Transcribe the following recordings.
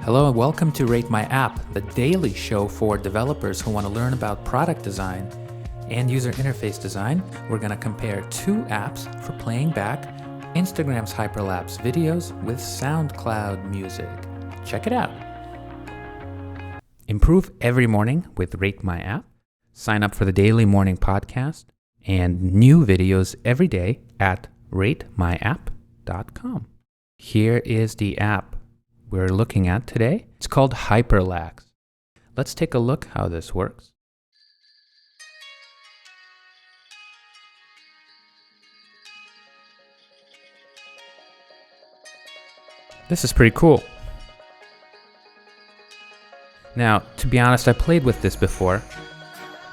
Hello and welcome to Rate My App, the daily show for developers who want to learn about product design and user interface design. We're going to compare two apps for playing back Instagram's Hyperlapse videos with SoundCloud music. Check it out. Improve every morning with Rate My App. Sign up for the daily morning podcast and new videos every day at ratemyapp.com. Here is the app we're looking at today. It's called Hyperlax. Let's take a look how this works. This is pretty cool. Now, to be honest, I played with this before,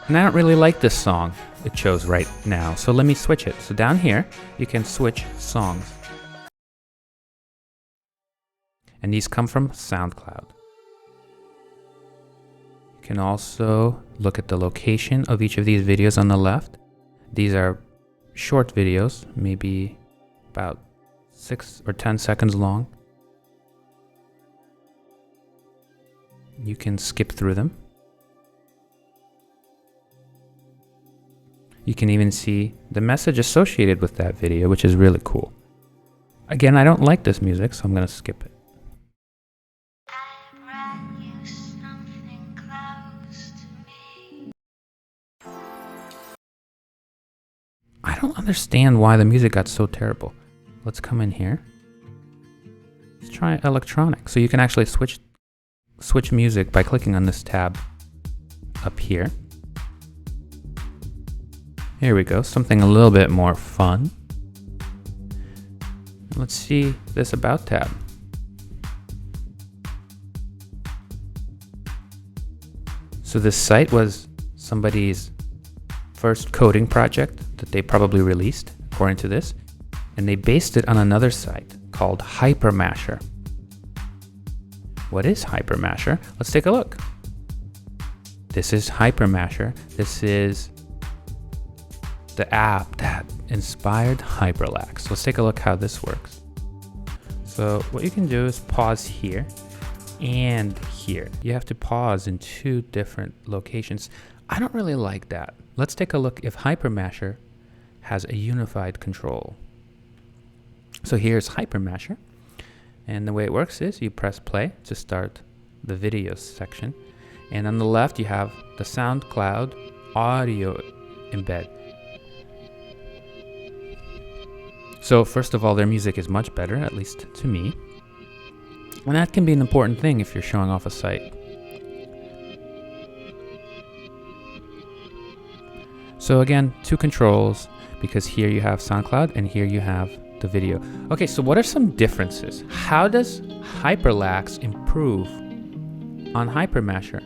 and I don't really like this song it chose right now, so let me switch it. So down here, you can switch songs. And these come from SoundCloud. You can also look at the location of each of these videos on the left. These are short videos, maybe about 6 or 10 seconds long. You can skip through them. You can even see the message associated with that video, which is really cool. Again, I don't like this music, so I'm going to skip it. I don't understand why the music got so terrible. Let's come in here. Let's try electronic. So you can actually switch music by clicking on this tab up here. Here we go, something a little bit more fun. Let's see this About tab. So this site was somebody's first coding project that they probably released, according to this, and they based it on another site called HyperMasher. What is HyperMasher? Let's take a look. This is HyperMasher. This is the app that inspired Hyperlax. Let's take a look how this works. So what you can do is pause here and here. You have to pause in two different locations. I don't really like that. Let's take a look if HyperMasher has a unified control. So here's HyperMasher. And the way it works is you press play to start the videos section. And on the left, you have the SoundCloud audio embed. So first of all, their music is much better, at least to me. And that can be an important thing if you're showing off a site. So again, two controls, because here you have SoundCloud and here you have the video. Okay, so what are some differences? How does Hyperlax improve on HyperMasher?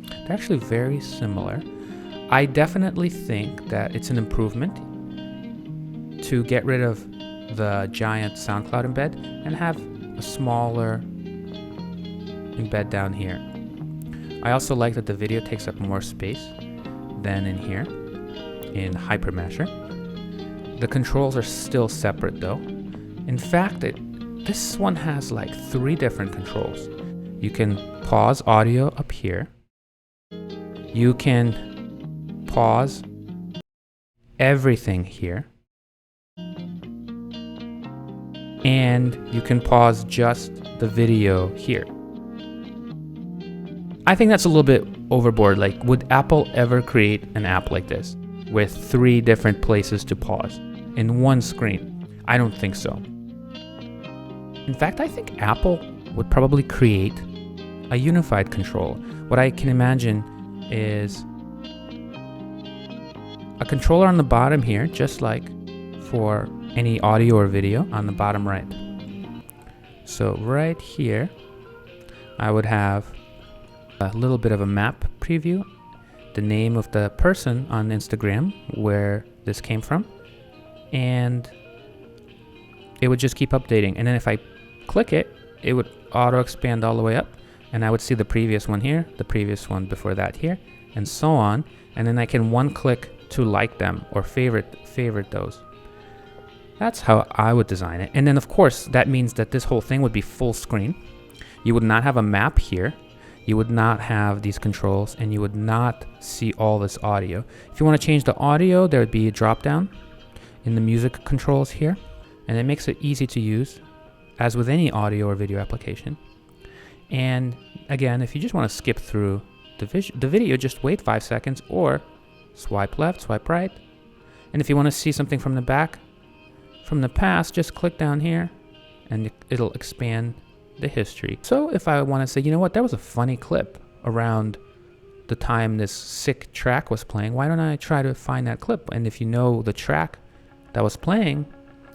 They're actually very similar. I definitely think that it's an improvement to get rid of the giant SoundCloud embed and have a smaller embed down here. I also like that the video takes up more space than in here in HyperMasher. The controls are still separate though. In fact, this one has like 3 different controls. You can pause audio up here. You can pause everything here. And you can pause just the video here. I think that's a little bit overboard. Like, would Apple ever create an app like this with 3 different places to pause in one screen? I don't think so. In fact, I think Apple would probably create a unified control. What I can imagine is a controller on the bottom here, just like for any audio or video on the bottom right. So right here, I would have a little bit of a map preview, the name of the person on Instagram where this came from, and it would just keep updating. And then if I click it, it would auto expand all the way up, and I would see the previous one here, the previous one before that here, and so on. And then I can one click to like them or favorite those. That's how I would design it. And then of course, that means that this whole thing would be full screen. you would not have a map here. You would not have these controls, and you would not see all this audio. If you want to change the audio, there would be a drop down in the music controls here, and it makes it easy to use, as with any audio or video application. And again, if you just want to skip through the video, just wait 5 seconds, or swipe left, swipe right. And if you want to see something from the back, from the past, just click down here, and it'll expand the history. So if I want to say, you know what, that was a funny clip around the time this sick track was playing, why don't I try to find that clip? And if you know the track that was playing,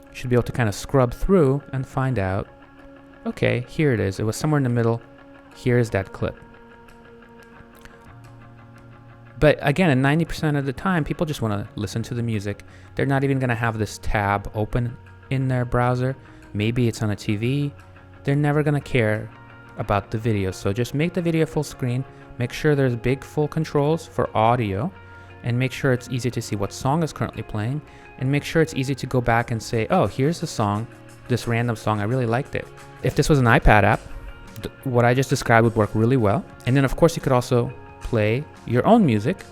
you should be able to kind of scrub through and find out, okay, here it is. It was somewhere in the middle. Here's that clip. But again, in 90% of the time, people just want to listen to the music. They're not even going to have this tab open in their browser. Maybe it's on a TV. They're never going to care about the video. So just make the video full screen. Make sure there's big full controls for audio, and make sure it's easy to see what song is currently playing, and make sure it's easy to go back and say, oh, here's the song, this random song, I really liked it. If this was an iPad app, what I just described would work really well. And then of course you could also play your own music.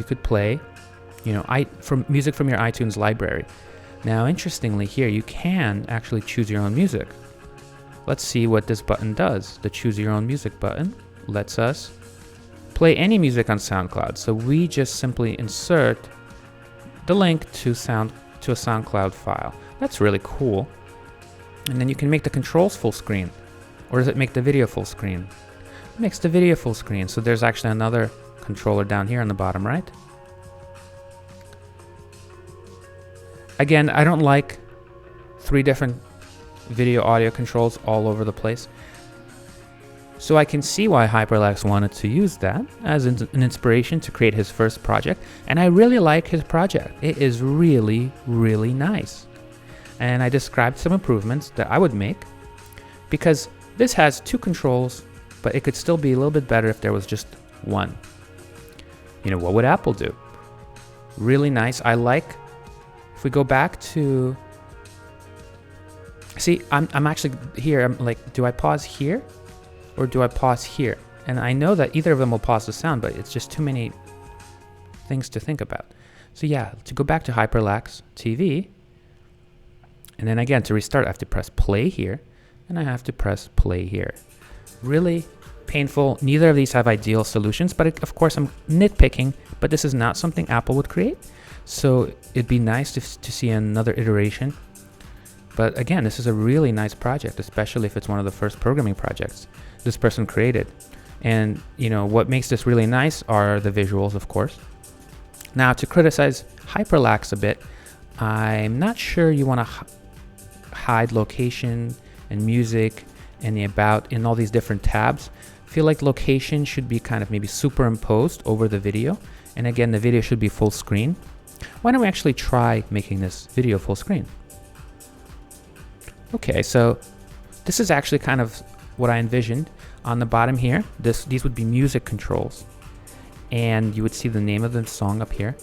You could play, music from your iTunes library. Now, interestingly here, you can actually choose your own music. Let's see what this button does. The Choose Your Own Music button lets us play any music on SoundCloud. So we just simply insert the link to a SoundCloud file. That's really cool. And then you can make the controls full screen. Or does it make the video full screen? It makes the video full screen. So there's actually another controller down here on the bottom right. Again, I don't like 3 different video audio controls all over the place. So I can see why Hyperlax wanted to use that as an inspiration to create his first project. And I really like his project. It is really, really nice. And I described some improvements that I would make, because this has 2 controls, but it could still be a little bit better if there was just 1. What would Apple do? Really nice. I like, if we go back to, see, I'm actually here. I'm like, do I pause here or do I pause here? And I know that either of them will pause the sound, but it's just too many things to think about. So yeah, to go back to Hyperlax TV, and then again, to restart, I have to press play here, and I have to press play here. Really painful. Neither of these have ideal solutions, but of course I'm nitpicking, but this is not something Apple would create. So it'd be nice to see another iteration. But again, this is a really nice project, especially if it's one of the first programming projects this person created. And what makes this really nice are the visuals, of course. Now, to criticize Hyperlax a bit, I'm not sure you want to hide location and music and the about in all these different tabs. I feel like location should be kind of maybe superimposed over the video. And again, the video should be full screen. Why don't we actually try making this video full screen? Okay, so this is actually kind of what I envisioned. On the bottom here, these would be music controls. And you would see the name of the song up here.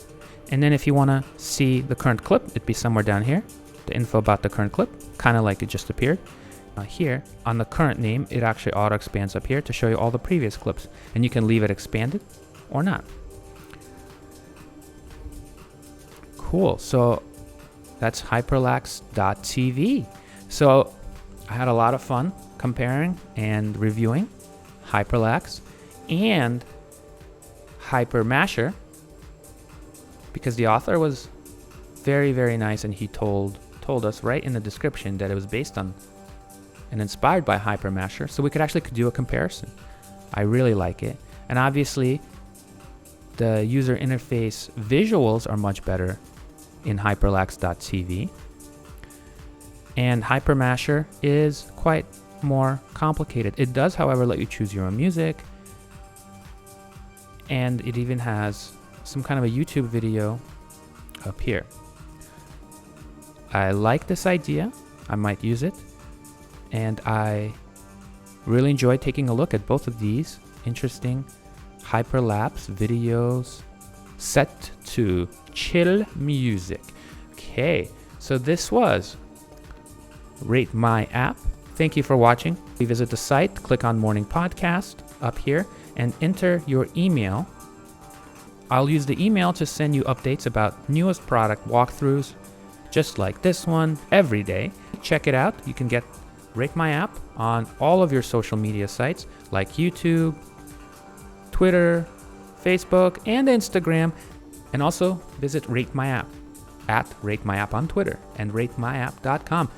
And then if you want to see the current clip, it'd be somewhere down here. The info about the current clip, kind of like it just appeared. Here, on the current name, it actually auto-expands up here to show you all the previous clips. And you can leave it expanded or not. Cool, so that's hyperlax.tv. So I had a lot of fun comparing and reviewing Hyperlax and HyperMasher, because the author was very, very nice, and he told us right in the description that it was based on and inspired by HyperMasher, so we could actually do a comparison. I really like it. And obviously the user interface visuals are much better in hyperlax.tv. And HyperMasher is quite more complicated. It does, however, let you choose your own music, and it even has some kind of a YouTube video up here. I like this idea. I might use it, and I really enjoyed taking a look at both of these interesting Hyperlapse videos set to chill music. Okay, so this was Rate My App. Thank you for watching. You visit the site, click on Morning Podcast up here, and enter your email. I'll use the email to send you updates about newest product walkthroughs, just like this one, every day. Check it out. You can get Rate My App on all of your social media sites like YouTube, Twitter, Facebook, and Instagram. And also visit Rate My App at Rate My App on Twitter and ratemyapp.com.